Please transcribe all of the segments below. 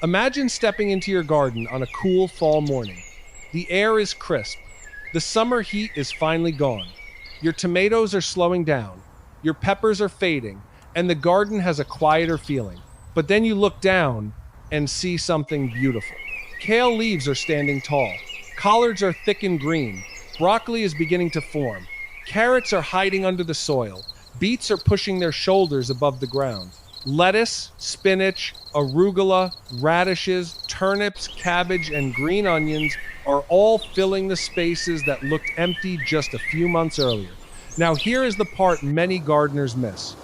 Imagine stepping into your garden on a cool fall morning. The air is crisp. The summer heat is finally gone. Your tomatoes are slowing down. Your peppers are fading, and the garden has a quieter feeling. But then you look down and see something beautiful. Kale leaves are standing tall. Collards are thick and green. Broccoli is beginning to form. Carrots are hiding under the soil. Beets are pushing their shoulders above the ground. Lettuce, spinach, arugula, radishes, turnips, cabbage, and green onions are all filling the spaces that looked empty just a few months earlier. Now, here is the part many gardeners miss.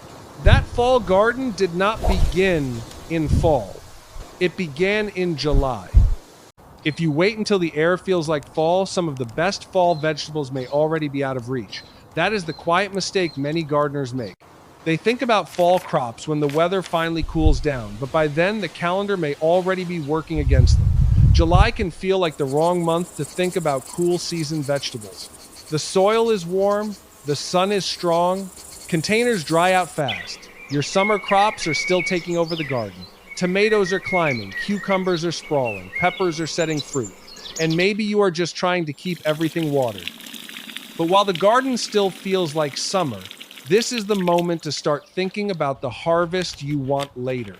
That fall garden did not begin in fall. It began in July. If you wait until the air feels like fall, some of the best fall vegetables may already be out of reach. That is the quiet mistake many gardeners make. They think about fall crops when the weather finally cools down, but by then the calendar may already be working against them. July can feel like the wrong month to think about cool season vegetables. The soil is warm, the sun is strong, containers dry out fast. Your summer crops are still taking over the garden. Tomatoes are climbing, cucumbers are sprawling, peppers are setting fruit, and maybe you are just trying to keep everything watered. But while the garden still feels like summer, this is the moment to start thinking about the harvest you want later.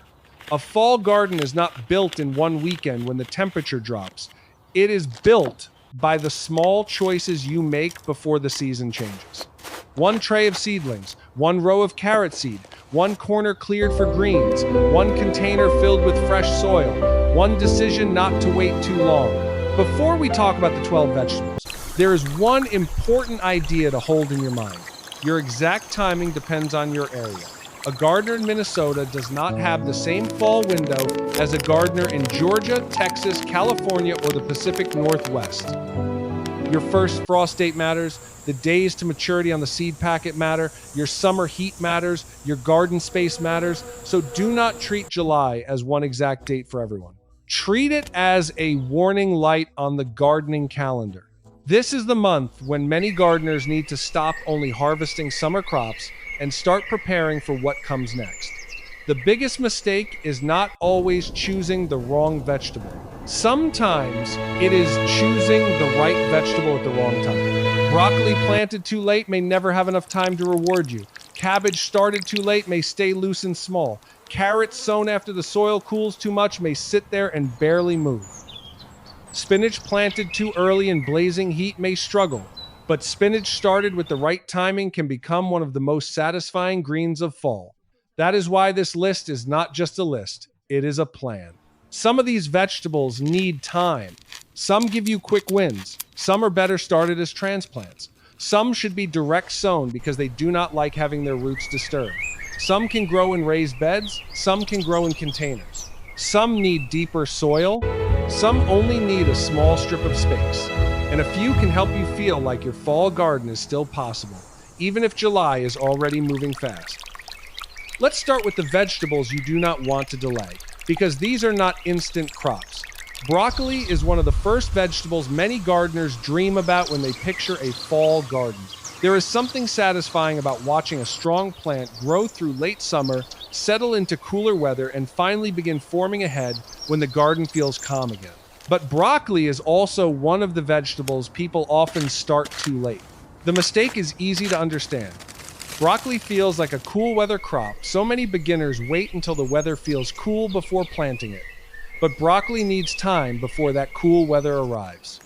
A fall garden is not built in one weekend when the temperature drops. It is built by the small choices you make before the season changes. One tray of seedlings, one row of carrot seed, one corner cleared for greens, one container filled with fresh soil, one decision not to wait too long. Before we talk about the 12 vegetables, there is one important idea to hold in your mind. Your exact timing depends on your area. A gardener in Minnesota does not have the same fall window as a gardener in Georgia, Texas, California, or the Pacific Northwest. Your first frost date matters, the days to maturity on the seed packet matter, your summer heat matters, your garden space matters, so do not treat July as one exact date for everyone. Treat it as a warning light on the gardening calendar. This is the month when many gardeners need to stop only harvesting summer crops and start preparing for what comes next. The biggest mistake is not always choosing the wrong vegetable. Sometimes it is choosing the right vegetable at the wrong time. Broccoli planted too late may never have enough time to reward you. Cabbage started too late may stay loose and small. Carrots sown after the soil cools too much may sit there and barely move. Spinach planted too early in blazing heat may struggle, but spinach started with the right timing can become one of the most satisfying greens of fall. That is why this list is not just a list, it is a plan. Some of these vegetables need time. Some give you quick wins. Some are better started as transplants. Some should be direct sown because they do not like having their roots disturbed. Some can grow in raised beds. Some can grow in containers. Some need deeper soil. Some only need a small strip of space. And a few can help you feel like your fall garden is still possible, even if July is already moving fast. Let's start with the vegetables you do not want to delay, because these are not instant crops. Broccoli is one of the first vegetables many gardeners dream about when they picture a fall garden. There is something satisfying about watching a strong plant grow through late summer, settle into cooler weather, and finally begin forming a head when the garden feels calm again. But broccoli is also one of the vegetables people often start too late. The mistake is easy to understand. Broccoli feels like a cool weather crop, so many beginners wait until the weather feels cool before planting it. But broccoli needs time before that cool weather arrives.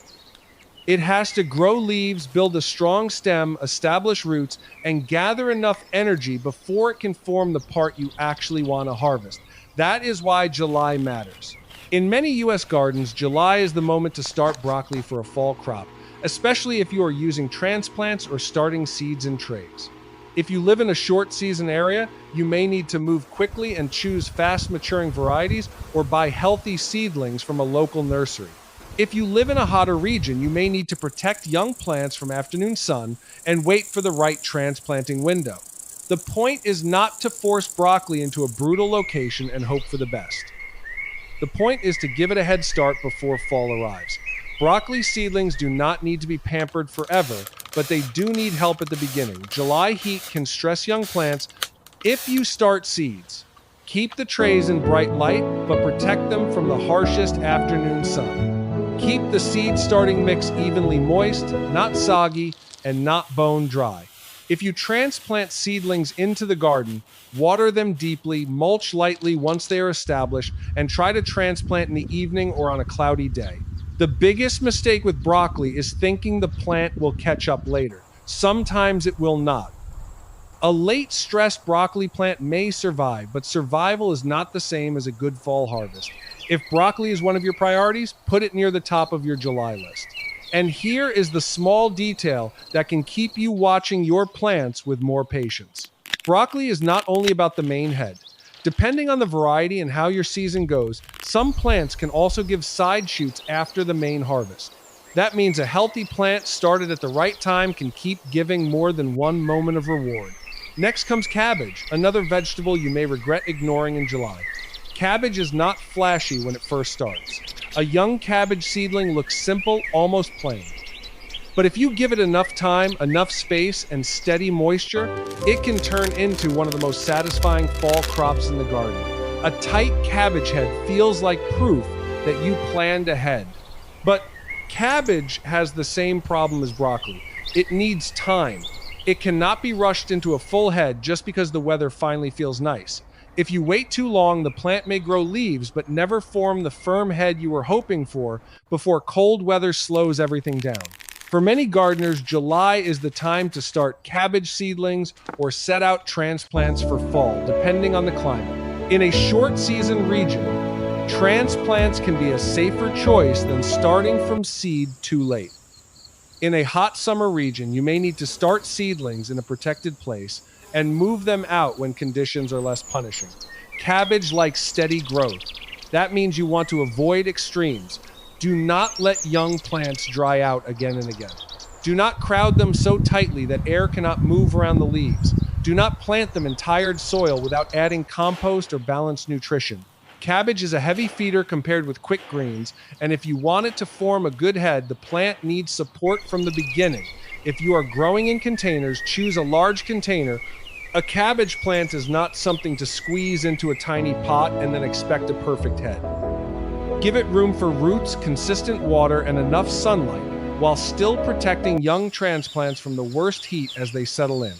It has to grow leaves, build a strong stem, establish roots, and gather enough energy before it can form the part you actually want to harvest. That is why July matters. In many U.S. gardens, July is the moment to start broccoli for a fall crop, especially if you are using transplants or starting seeds in trays. If you live in a short season area, you may need to move quickly and choose fast maturing varieties or buy healthy seedlings from a local nursery. If you live in a hotter region, you may need to protect young plants from afternoon sun and wait for the right transplanting window. The point is not to force broccoli into a brutal location and hope for the best. The point is to give it a head start before fall arrives. Broccoli seedlings do not need to be pampered forever, but they do need help at the beginning. July heat can stress young plants. If you start seeds, Keep the trays in bright light, but protect them from the harshest afternoon sun. Keep the seed starting mix evenly moist, not soggy, and not bone dry. If you transplant seedlings into the garden, water them deeply, mulch lightly once they are established, and try to transplant in the evening or on a cloudy day. The biggest mistake with broccoli is thinking the plant will catch up later. Sometimes it will not. A late stressed broccoli plant may survive, but survival is not the same as a good fall harvest. If broccoli is one of your priorities, put it near the top of your July list. And here is the small detail that can keep you watching your plants with more patience. Broccoli is not only about the main head. Depending on the variety and how your season goes, some plants can also give side shoots after the main harvest. That means a healthy plant started at the right time can keep giving more than one moment of reward. Next comes cabbage, another vegetable you may regret ignoring in July. Cabbage is not flashy when it first starts. A young cabbage seedling looks simple, almost plain. But if you give it enough time, enough space, and steady moisture, it can turn into one of the most satisfying fall crops in the garden. A tight cabbage head feels like proof that you planned ahead. But cabbage has the same problem as broccoli. It needs time. It cannot be rushed into a full head just because the weather finally feels nice. If you wait too long, the plant may grow leaves but never form the firm head you were hoping for before cold weather slows everything down. For many gardeners, July is the time to start cabbage seedlings or set out transplants for fall, depending on the climate. In a short season region, transplants can be a safer choice than starting from seed too late. In a hot summer region, you may need to start seedlings in a protected place and move them out when conditions are less punishing. Cabbage likes steady growth. That means you want to avoid extremes. Do not let young plants dry out again and again. Do not crowd them so tightly that air cannot move around the leaves. Do not plant them in tired soil without adding compost or balanced nutrition. Cabbage is a heavy feeder compared with quick greens, and if you want it to form a good head, the plant needs support from the beginning. If you are growing in containers, choose a large container. A cabbage plant is not something to squeeze into a tiny pot and then expect a perfect head. Give it room for roots, consistent water, and enough sunlight, while still protecting young transplants from the worst heat as they settle in.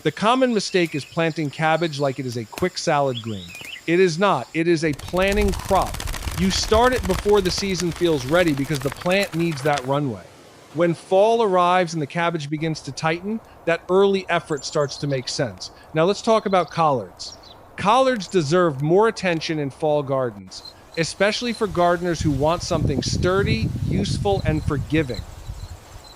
The common mistake is planting cabbage like it is a quick salad green. It is not. It is a planting crop. You start it before the season feels ready because the plant needs that runway. When fall arrives and the cabbage begins to tighten, that early effort starts to make sense. Now let's talk about collards. Collards deserve more attention in fall gardens, especially for gardeners who want something sturdy, useful, and forgiving.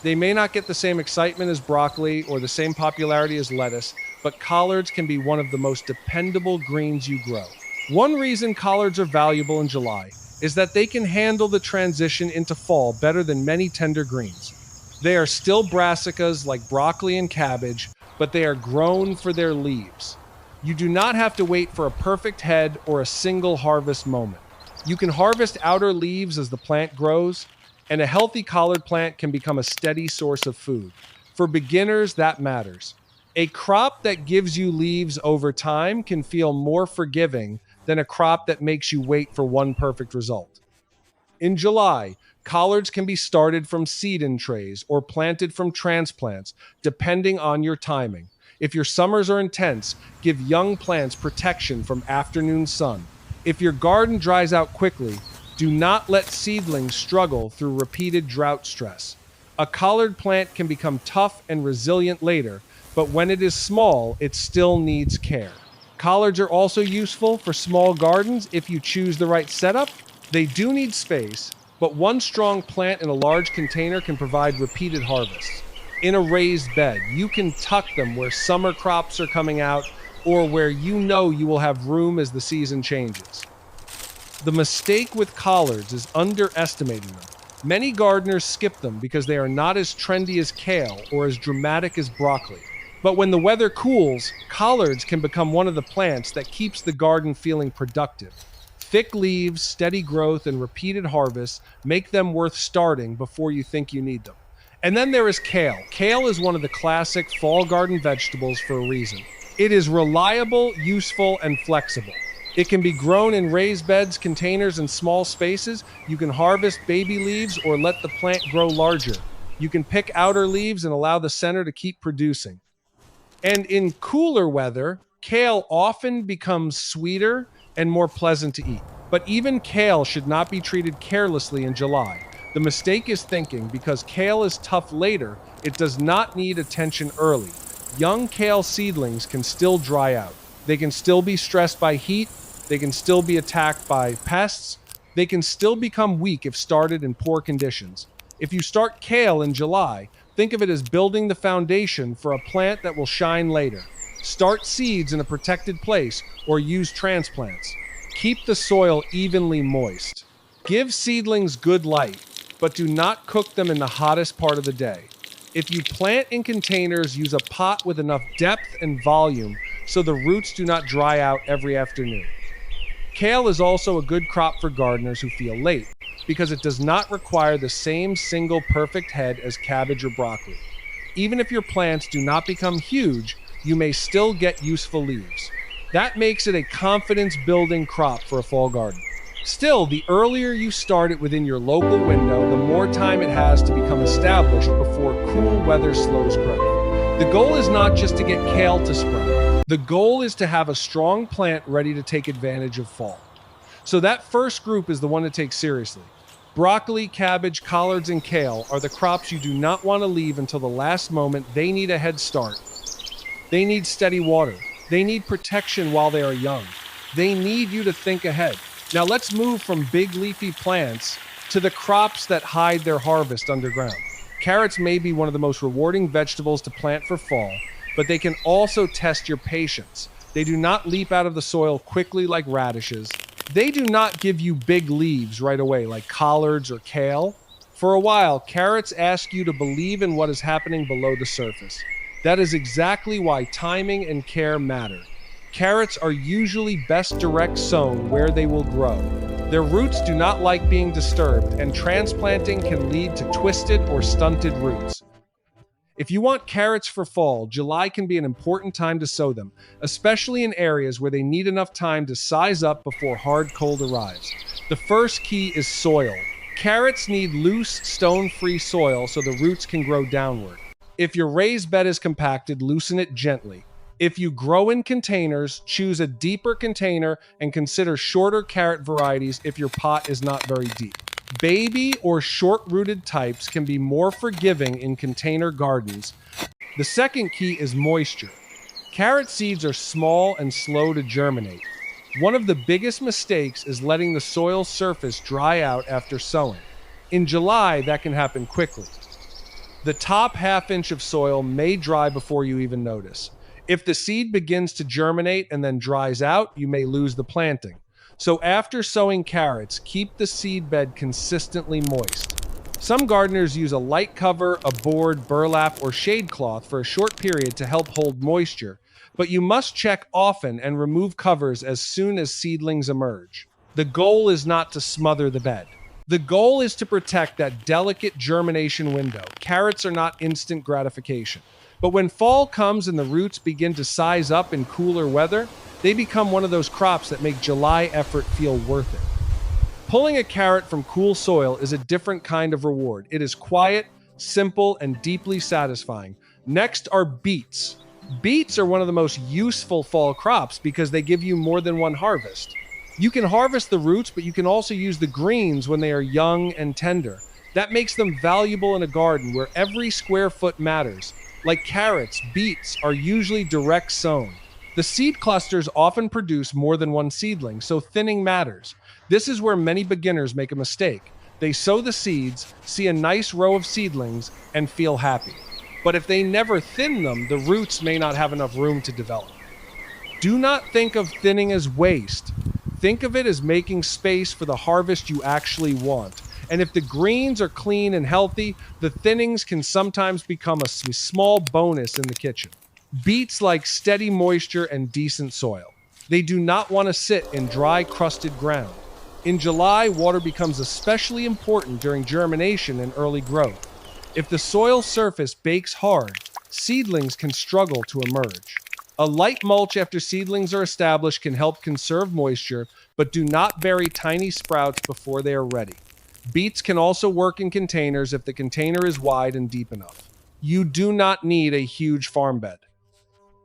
They may not get the same excitement as broccoli or the same popularity as lettuce, but collards can be one of the most dependable greens you grow. One reason collards are valuable in July is that they can handle the transition into fall better than many tender greens. They are still brassicas like broccoli and cabbage, but they are grown for their leaves. You do not have to wait for a perfect head or a single harvest moment. You can harvest outer leaves as the plant grows, and a healthy collard plant can become a steady source of food. For beginners, that matters. A crop that gives you leaves over time can feel more forgiving than a crop that makes you wait for one perfect result. In July, collards can be started from seed-in trays or planted from transplants, depending on your timing. If your summers are intense, give young plants protection from afternoon sun. If your garden dries out quickly, do not let seedlings struggle through repeated drought stress. A collard plant can become tough and resilient later, but when it is small, it still needs care. Collards are also useful for small gardens if you choose the right setup. They do need space, but one strong plant in a large container can provide repeated harvests. In a raised bed, you can tuck them where summer crops are coming out or where you know you will have room as the season changes. The mistake with collards is underestimating them. Many gardeners skip them because they are not as trendy as kale or as dramatic as broccoli. But when the weather cools, collards can become one of the plants that keeps the garden feeling productive. Thick leaves, steady growth, and repeated harvests make them worth starting before you think you need them. And then there is kale. Kale is one of the classic fall garden vegetables for a reason. It is reliable, useful, and flexible. It can be grown in raised beds, containers, and small spaces. You can harvest baby leaves or let the plant grow larger. You can pick outer leaves and allow the center to keep producing. And in cooler weather, kale often becomes sweeter and more pleasant to eat. But even kale should not be treated carelessly in July. The mistake is thinking because kale is tough later, it does not need attention early. Young kale seedlings can still dry out. They can still be stressed by heat. They can still be attacked by pests. They can still become weak if started in poor conditions. If you start kale in July, think of it as building the foundation for a plant that will shine later. Start seeds in a protected place or use transplants. Keep the soil evenly moist. Give seedlings good light, but do not cook them in the hottest part of the day. If you plant in containers, use a pot with enough depth and volume so the roots do not dry out every afternoon. Kale is also a good crop for gardeners who feel late, because it does not require the same single perfect head as cabbage or broccoli. Even if your plants do not become huge, you may still get useful leaves. That makes it a confidence-building crop for a fall garden. Still, the earlier you start it within your local window, the more time it has to become established before cool weather slows growth. The goal is not just to get kale to sprout. The goal is to have a strong plant ready to take advantage of fall. So that first group is the one to take seriously. Broccoli, cabbage, collards, and kale are the crops you do not want to leave until the last moment. They need a head start. They need steady water. They need protection while they are young. They need you to think ahead. Now let's move from big leafy plants to the crops that hide their harvest underground. Carrots may be one of the most rewarding vegetables to plant for fall, but they can also test your patience. They do not leap out of the soil quickly like radishes. They do not give you big leaves right away like collards or kale. For a while, carrots ask you to believe in what is happening below the surface. That is exactly why timing and care matter. Carrots are usually best direct sown where they will grow. Their roots do not like being disturbed, and transplanting can lead to twisted or stunted roots. If you want carrots for fall, July can be an important time to sow them, especially in areas where they need enough time to size up before hard cold arrives. The first key is soil. Carrots need loose, stone-free soil so the roots can grow downward. If your raised bed is compacted, loosen it gently. If you grow in containers, choose a deeper container and consider shorter carrot varieties if your pot is not very deep. Baby or short-rooted types can be more forgiving in container gardens. The second key is moisture. Carrot seeds are small and slow to germinate. One of the biggest mistakes is letting the soil surface dry out after sowing. In July, that can happen quickly. The top half-inch of soil may dry before you even notice. If the seed begins to germinate and then dries out, you may lose the planting. So after sowing carrots, keep the seed bed consistently moist. Some gardeners use a light cover, a board, burlap, or shade cloth for a short period to help hold moisture, but you must check often and remove covers as soon as seedlings emerge. The goal is not to smother the bed. The goal is to protect that delicate germination window. Carrots are not instant gratification. But when fall comes and the roots begin to size up in cooler weather, they become one of those crops that make July effort feel worth it. Pulling a carrot from cool soil is a different kind of reward. It is quiet, simple, and deeply satisfying. Next are beets. Beets are one of the most useful fall crops because they give you more than one harvest. You can harvest the roots, but you can also use the greens when they are young and tender. That makes them valuable in a garden where every square foot matters. Like carrots, beets are usually direct sown. The seed clusters often produce more than one seedling, so thinning matters. This is where many beginners make a mistake. They sow the seeds, see a nice row of seedlings, and feel happy. But if they never thin them, the roots may not have enough room to develop. Do not think of thinning as waste. Think of it as making space for the harvest you actually want. And if the greens are clean and healthy, the thinnings can sometimes become a small bonus in the kitchen. Beets like steady moisture and decent soil. They do not want to sit in dry, crusted ground. In July, water becomes especially important during germination and early growth. If the soil surface bakes hard, seedlings can struggle to emerge. A light mulch after seedlings are established can help conserve moisture, but do not bury tiny sprouts before they are ready. Beets can also work in containers if the container is wide and deep enough. You do not need a huge farm bed.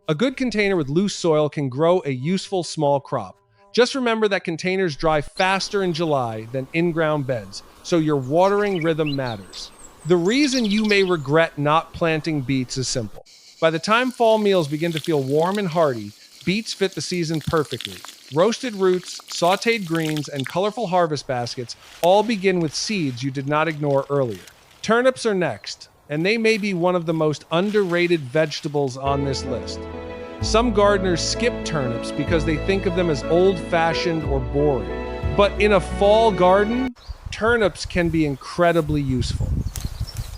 A good container with loose soil can grow a useful small crop. Just remember that containers dry faster in July than in-ground beds, so your watering rhythm matters. The reason you may regret not planting beets is simple. By the time fall meals begin to feel warm and hearty, beets fit the season perfectly. Roasted roots, sautéed greens, and colorful harvest baskets all begin with seeds you did not ignore earlier. Turnips are next, and they may be one of the most underrated vegetables on this list. Some gardeners skip turnips because they think of them as old-fashioned or boring. But in a fall garden, turnips can be incredibly useful.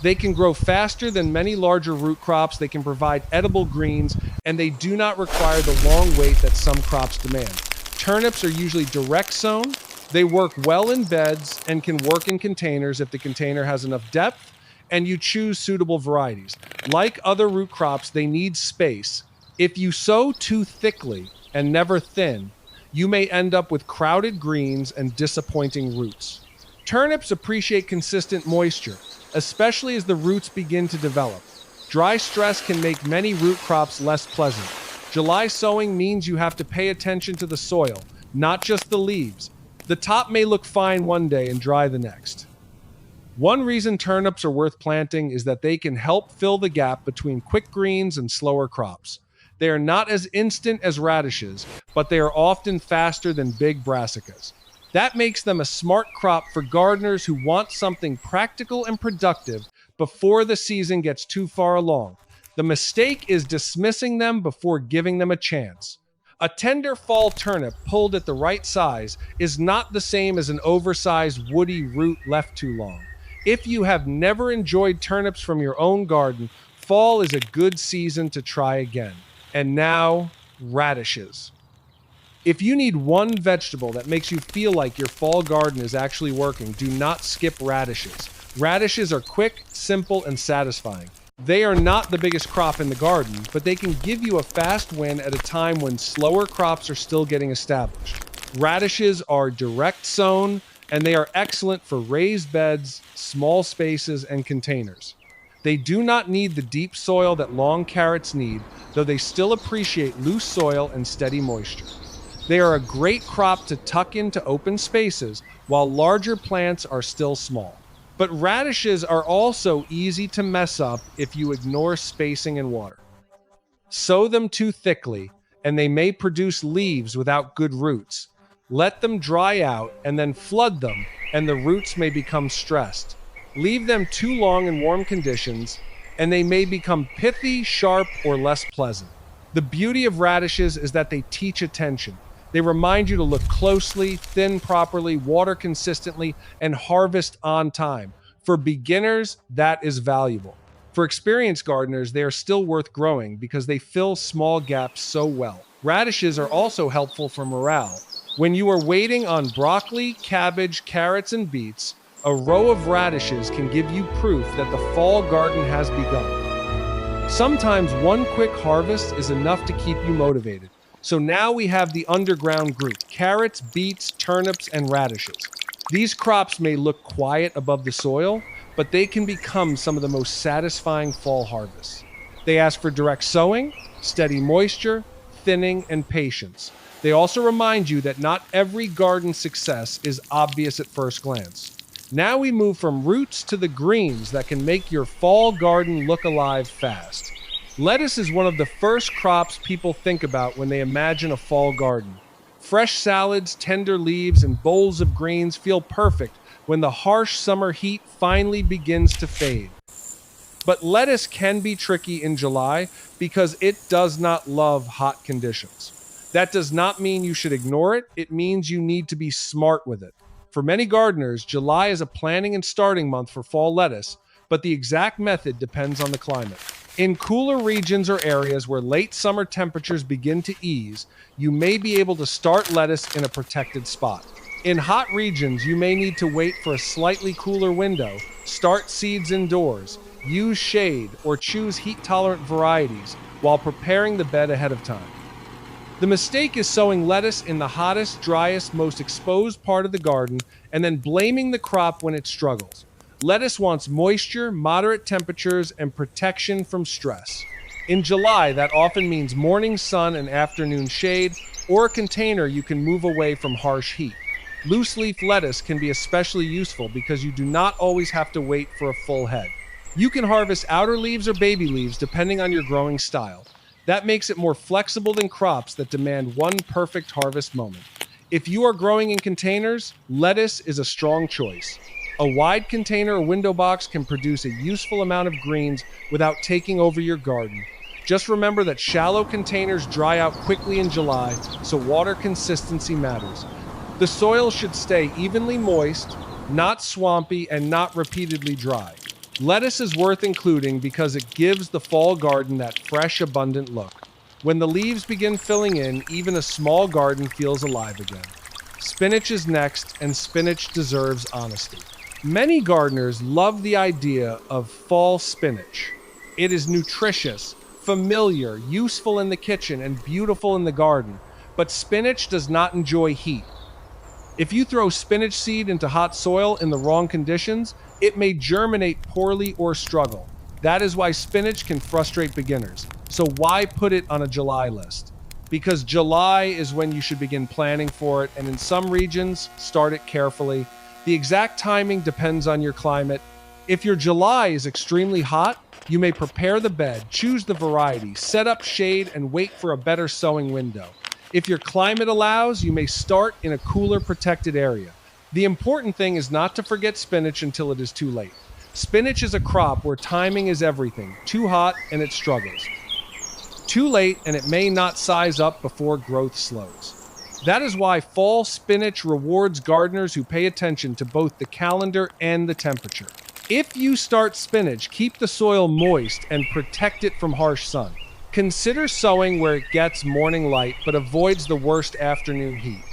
They can grow faster than many larger root crops, they can provide edible greens, and they do not require the long wait that some crops demand. Turnips are usually direct sown, they work well in beds, and can work in containers if the container has enough depth and you choose suitable varieties. Like other root crops, they need space. If you sow too thickly and never thin, you may end up with crowded greens and disappointing roots. Turnips appreciate consistent moisture, especially as the roots begin to develop. Dry stress can make many root crops less pleasant. July sowing means you have to pay attention to the soil, not just the leaves. The top may look fine one day and dry the next. One reason turnips are worth planting is that they can help fill the gap between quick greens and slower crops. They are not as instant as radishes, but they are often faster than big brassicas. That makes them a smart crop for gardeners who want something practical and productive before the season gets too far along. The mistake is dismissing them before giving them a chance. A tender fall turnip pulled at the right size is not the same as an oversized woody root left too long. If you have never enjoyed turnips from your own garden, fall is a good season to try again. And now, radishes. If you need one vegetable that makes you feel like your fall garden is actually working, do not skip radishes. Radishes are quick, simple, and satisfying. They are not the biggest crop in the garden, but they can give you a fast win at a time when slower crops are still getting established. Radishes are direct sown, and they are excellent for raised beds, small spaces, and containers. They do not need the deep soil that long carrots need, though they still appreciate loose soil and steady moisture. They are a great crop to tuck into open spaces, while larger plants are still small. But radishes are also easy to mess up if you ignore spacing and water. Sow them too thickly, and they may produce leaves without good roots. Let them dry out and then flood them, and the roots may become stressed. Leave them too long in warm conditions, and they may become pithy, sharp, or less pleasant. The beauty of radishes is that they teach attention. They remind you to look closely, thin properly, water consistently, and harvest on time. For beginners, that is valuable. For experienced gardeners, they are still worth growing because they fill small gaps so well. Radishes are also helpful for morale. When you are waiting on broccoli, cabbage, carrots, and beets, a row of radishes can give you proof that the fall garden has begun. Sometimes one quick harvest is enough to keep you motivated. So now we have the underground group: carrots, beets, turnips, and radishes. These crops may look quiet above the soil, but they can become some of the most satisfying fall harvests. They ask for direct sowing, steady moisture, thinning, and patience. They also remind you that not every garden success is obvious at first glance. Now we move from roots to the greens that can make your fall garden look alive fast. Lettuce is one of the first crops people think about when they imagine a fall garden. Fresh salads, tender leaves, and bowls of greens feel perfect when the harsh summer heat finally begins to fade. But lettuce can be tricky in July because it does not love hot conditions. That does not mean you should ignore it. It means you need to be smart with it. For many gardeners, July is a planning and starting month for fall lettuce, but the exact method depends on the climate. In cooler regions or areas where late summer temperatures begin to ease, you may be able to start lettuce in a protected spot. In hot regions, you may need to wait for a slightly cooler window, start seeds indoors, use shade, or choose heat-tolerant varieties. while preparing the bed ahead of time. The mistake is sowing lettuce in the hottest, driest, most exposed part of the garden and then blaming the crop when it struggles. Lettuce wants moisture, moderate temperatures, and protection from stress. In July, that often means morning sun and afternoon shade, or a container you can move away from harsh heat. Loose leaf lettuce can be especially useful because you do not always have to wait for a full head. You can harvest outer leaves or baby leaves depending on your growing style. That makes it more flexible than crops that demand one perfect harvest moment. If you are growing in containers, lettuce is a strong choice. A wide container or window box can produce a useful amount of greens without taking over your garden. Just remember that shallow containers dry out quickly in July, so water consistency matters. The soil should stay evenly moist, not swampy, and not repeatedly dry. Lettuce is worth including because it gives the fall garden that fresh, abundant look. When the leaves begin filling in, even a small garden feels alive again. Spinach is next, and spinach deserves honesty. Many gardeners love the idea of fall spinach. It is nutritious, familiar, useful in the kitchen, and beautiful in the garden. But spinach does not enjoy heat. If you throw spinach seed into hot soil in the wrong conditions, it may germinate poorly or struggle. That is why spinach can frustrate beginners. So why put it on a July list? Because July is when you should begin planning for it, and in some regions, start it carefully. The exact timing depends on your climate. If your July is extremely hot, you may prepare the bed, choose the variety, set up shade, and wait for a better sowing window. If your climate allows, you may start in a cooler, protected area. The important thing is not to forget spinach until it is too late. Spinach is a crop where timing is everything. Too hot and it struggles. Too late and it may not size up before growth slows. That is why fall spinach rewards gardeners who pay attention to both the calendar and the temperature. If you start spinach, keep the soil moist and protect it from harsh sun. Consider sowing where it gets morning light but avoids the worst afternoon heat.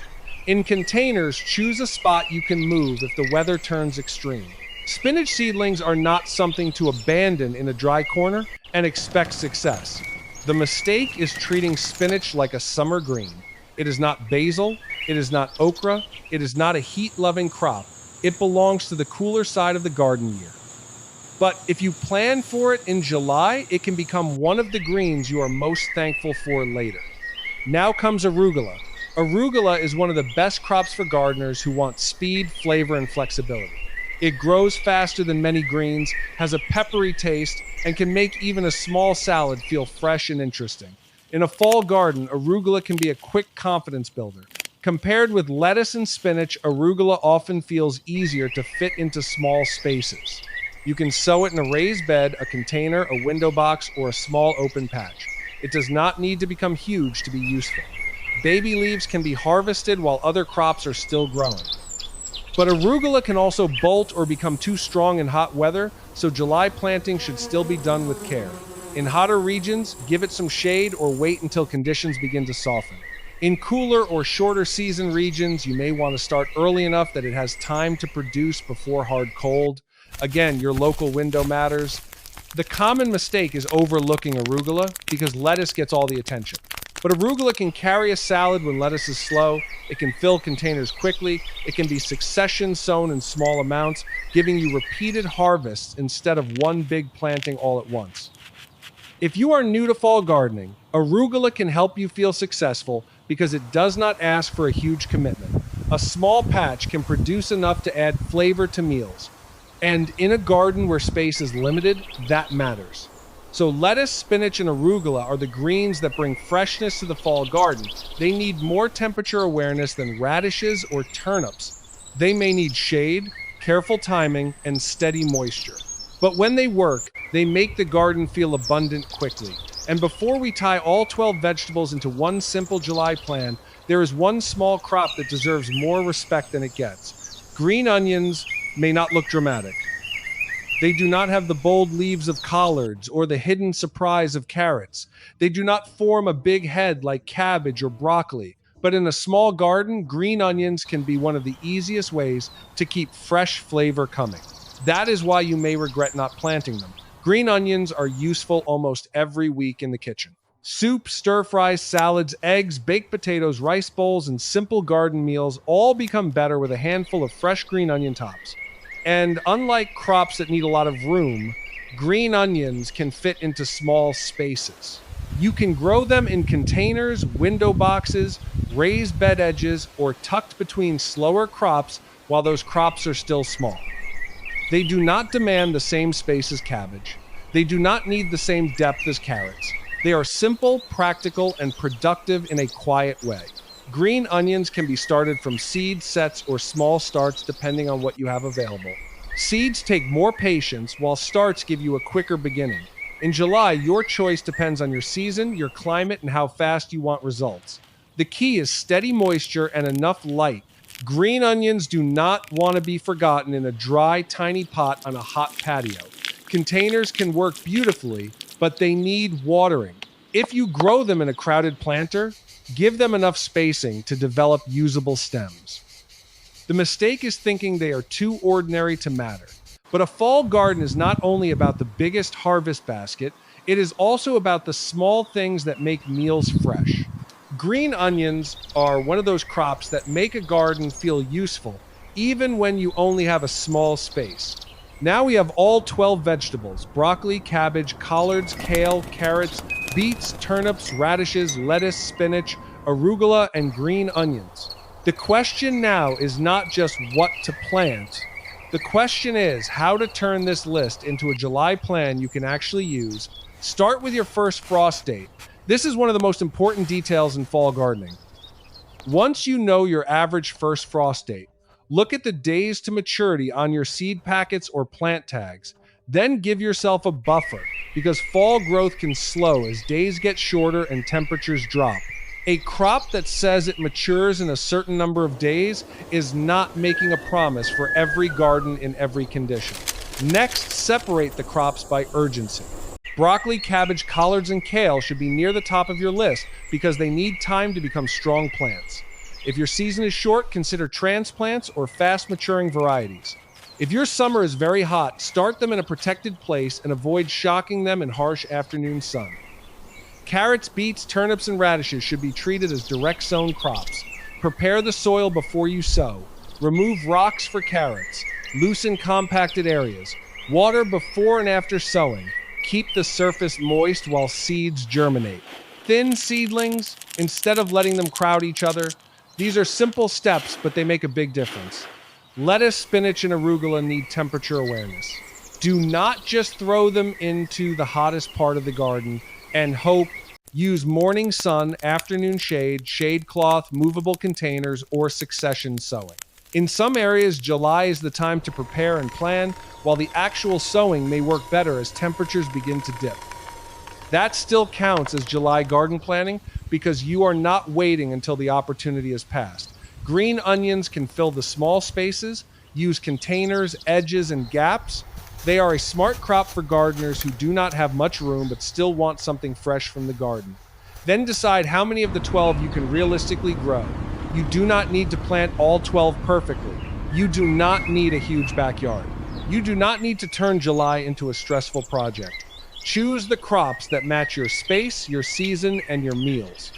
In containers, choose a spot you can move if the weather turns extreme. Spinach seedlings are not something to abandon in a dry corner and expect success. The mistake is treating spinach like a summer green. It is not basil, it is not okra, it is not a heat-loving crop. It belongs to the cooler side of the garden year. But if you plan for it in July, it can become one of the greens you are most thankful for later. Now comes arugula. Arugula is one of the best crops for gardeners who want speed, flavor, and flexibility. It grows faster than many greens, has a peppery taste, and can make even a small salad feel fresh and interesting. In a fall garden, arugula can be a quick confidence builder. Compared with lettuce and spinach, arugula often feels easier to fit into small spaces. You can sow it in a raised bed, a container, a window box, or a small open patch. It does not need to become huge to be useful. Baby leaves can be harvested while other crops are still growing. But arugula can also bolt or become too strong in hot weather, so July planting should still be done with care. In hotter regions, give it some shade or wait until conditions begin to soften. In cooler or shorter season regions, you may want to start early enough that it has time to produce before hard cold. Again, your local window matters. The common mistake is overlooking arugula because lettuce gets all the attention. But arugula can carry a salad when lettuce is slow. It can fill containers quickly. It can be succession sown in small amounts, giving you repeated harvests instead of one big planting all at once. If you are new to fall gardening, arugula can help you feel successful because it does not ask for a huge commitment. A small patch can produce enough to add flavor to meals. And in a garden where space is limited, that matters. So lettuce, spinach, and arugula are the greens that bring freshness to the fall garden. They need more temperature awareness than radishes or turnips. They may need shade, careful timing, and steady moisture. But when they work, they make the garden feel abundant quickly. And before we tie all 12 vegetables into one simple July plan, there is one small crop that deserves more respect than it gets. Green onions may not look dramatic. They do not have the bold leaves of collards or the hidden surprise of carrots. They do not form a big head like cabbage or broccoli. But in a small garden, green onions can be one of the easiest ways to keep fresh flavor coming. That is why you may regret not planting them. Green onions are useful almost every week in the kitchen. Soup, stir fries, salads, eggs, baked potatoes, rice bowls, and simple garden meals all become better with a handful of fresh green onion tops. And unlike crops that need a lot of room, green onions can fit into small spaces. You can grow them in containers, window boxes, raised bed edges, or tucked between slower crops while those crops are still small. They do not demand the same space as cabbage. They do not need the same depth as carrots. They are simple, practical, and productive in a quiet way. Green onions can be started from seed sets or small starts depending on what you have available. Seeds take more patience, while starts give you a quicker beginning. In July, your choice depends on your season, your climate, and how fast you want results. The key is steady moisture and enough light. Green onions do not want to be forgotten in a dry, tiny pot on a hot patio. Containers can work beautifully, but they need watering. If you grow them in a crowded planter, give them enough spacing to develop usable stems. The mistake is thinking they are too ordinary to matter. But a fall garden is not only about the biggest harvest basket, it is also about the small things that make meals fresh. Green onions are one of those crops that make a garden feel useful, even when you only have a small space. Now we have all 12 vegetables: broccoli, cabbage, collards, kale, carrots, beets, turnips, radishes, lettuce, spinach, arugula, and green onions. The question now is not just what to plant. The question is how to turn this list into a July plan you can actually use. Start with your first frost date. This is one of the most important details in fall gardening. Once you know your average first frost date, look at the days to maturity on your seed packets or plant tags. Then give yourself a buffer, because fall growth can slow as days get shorter and temperatures drop. A crop that says it matures in a certain number of days is not making a promise for every garden in every condition. Next, separate the crops by urgency. Broccoli, cabbage, collards, and kale should be near the top of your list because they need time to become strong plants. If your season is short, consider transplants or fast-maturing varieties. If your summer is very hot, start them in a protected place and avoid shocking them in harsh afternoon sun. Carrots, beets, turnips, and radishes should be treated as direct sown crops. Prepare the soil before you sow. Remove rocks for carrots. Loosen compacted areas. Water before and after sowing. Keep the surface moist while seeds germinate. Thin seedlings, instead of letting them crowd each other. These are simple steps, but they make a big difference. Lettuce, spinach, and arugula need temperature awareness. Do not just throw them into the hottest part of the garden and hope. Use morning sun, afternoon shade, shade cloth, movable containers, or succession sowing. In some areas, July is the time to prepare and plan, while the actual sowing may work better as temperatures begin to dip. That still counts as July garden planning because you are not waiting until the opportunity has passed. Green onions can fill the small spaces, use containers, edges, and gaps. They are a smart crop for gardeners who do not have much room but still want something fresh from the garden. Then decide how many of the 12 you can realistically grow. You do not need to plant all 12 perfectly. You do not need a huge backyard. You do not need to turn July into a stressful project. Choose the crops that match your space, your season, and your meals.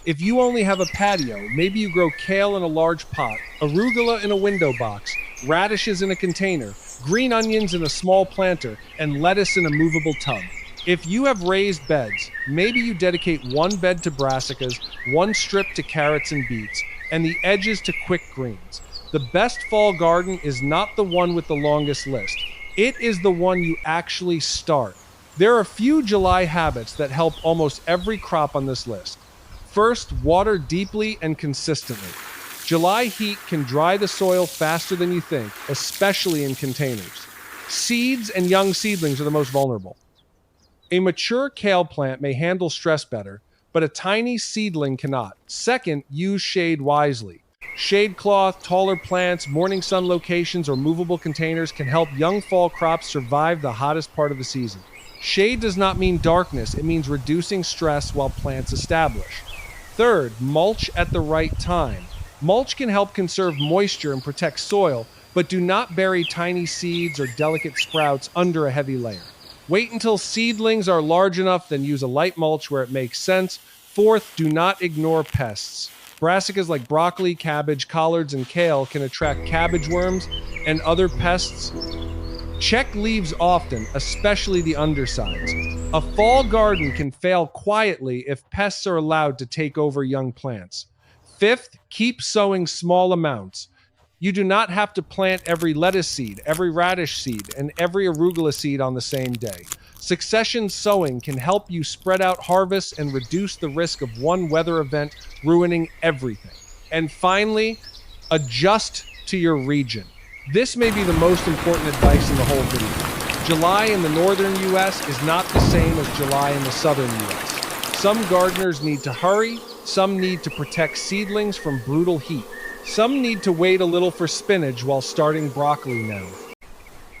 If you only have a patio, maybe you grow kale in a large pot, arugula in a window box, radishes in a container, green onions in a small planter, and lettuce in a movable tub. If you have raised beds, maybe you dedicate one bed to brassicas, one strip to carrots and beets, and the edges to quick greens. The best fall garden is not the one with the longest list. It is the one you actually start. There are a few July habits that help almost every crop on this list. First, water deeply and consistently. July heat can dry the soil faster than you think, especially in containers. Seeds and young seedlings are the most vulnerable. A mature kale plant may handle stress better, but a tiny seedling cannot. Second, use shade wisely. Shade cloth, taller plants, morning sun locations, or movable containers can help young fall crops survive the hottest part of the season. Shade does not mean darkness, it means reducing stress while plants establish. Third, mulch at the right time. Mulch can help conserve moisture and protect soil, but do not bury tiny seeds or delicate sprouts under a heavy layer. Wait until seedlings are large enough, then use a light mulch where it makes sense. Fourth, do not ignore pests. Brassicas like broccoli, cabbage, collards, and kale can attract cabbage worms and other pests. Check leaves often, especially the undersides. A fall garden can fail quietly if pests are allowed to take over young plants. Fifth, keep sowing small amounts. You do not have to plant every lettuce seed, every radish seed, and every arugula seed on the same day. Succession sowing can help you spread out harvests and reduce the risk of one weather event ruining everything. And finally, adjust to your region. This may be the most important advice in the whole video. July in the northern US is not the same as July in the southern US. Some gardeners need to hurry, some need to protect seedlings from brutal heat. Some need to wait a little for spinach while starting broccoli now.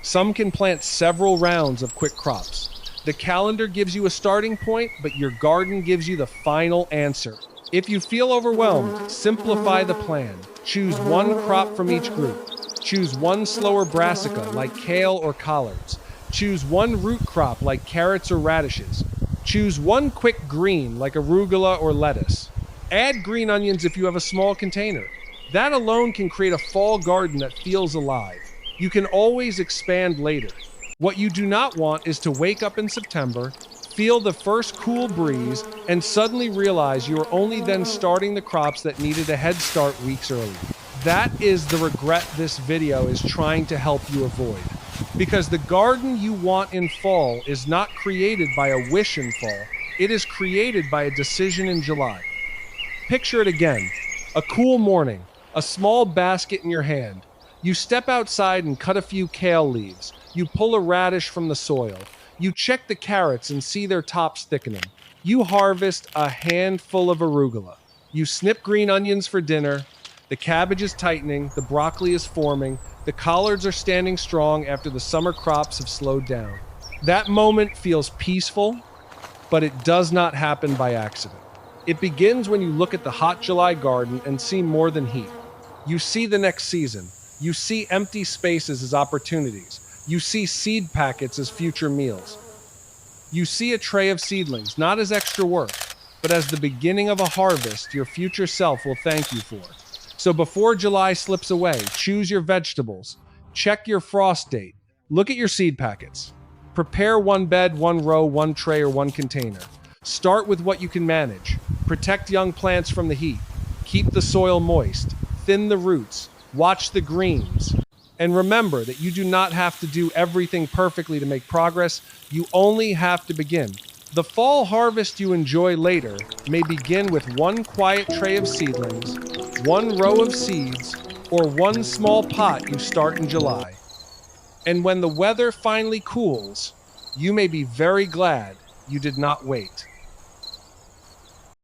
Some can plant several rounds of quick crops. The calendar gives you a starting point, but your garden gives you the final answer. If you feel overwhelmed, simplify the plan. Choose one crop from each group. Choose one slower brassica like kale or collards. Choose one root crop like carrots or radishes. Choose one quick green like arugula or lettuce. Add green onions if you have a small container. That alone can create a fall garden that feels alive. You can always expand later. What you do not want is to wake up in September, feel the first cool breeze, and suddenly realize you are only then starting the crops that needed a head start weeks earlier. That is the regret this video is trying to help you avoid. Because the garden you want in fall is not created by a wish in fall, it is created by a decision in July. Picture it again. A cool morning, a small basket in your hand. You step outside and cut a few kale leaves. You pull a radish from the soil. You check the carrots and see their tops thickening. You harvest a handful of arugula. You snip green onions for dinner. The cabbage is tightening. The broccoli is forming. The collards are standing strong after the summer crops have slowed down. That moment feels peaceful, but it does not happen by accident. It begins when you look at the hot July garden and see more than heat. You see the next season. You see empty spaces as opportunities. You see seed packets as future meals. You see a tray of seedlings, not as extra work, but as the beginning of a harvest your future self will thank you for. So before July slips away, choose your vegetables. Check your frost date. Look at your seed packets. Prepare one bed, one row, one tray, or one container. Start with what you can manage. Protect young plants from the heat. Keep the soil moist. Thin the roots. Watch the greens. And remember that you do not have to do everything perfectly to make progress. You only have to begin. The fall harvest you enjoy later may begin with one quiet tray of seedlings, one row of seeds, or one small pot you start in July. And when the weather finally cools, you may be very glad you did not wait.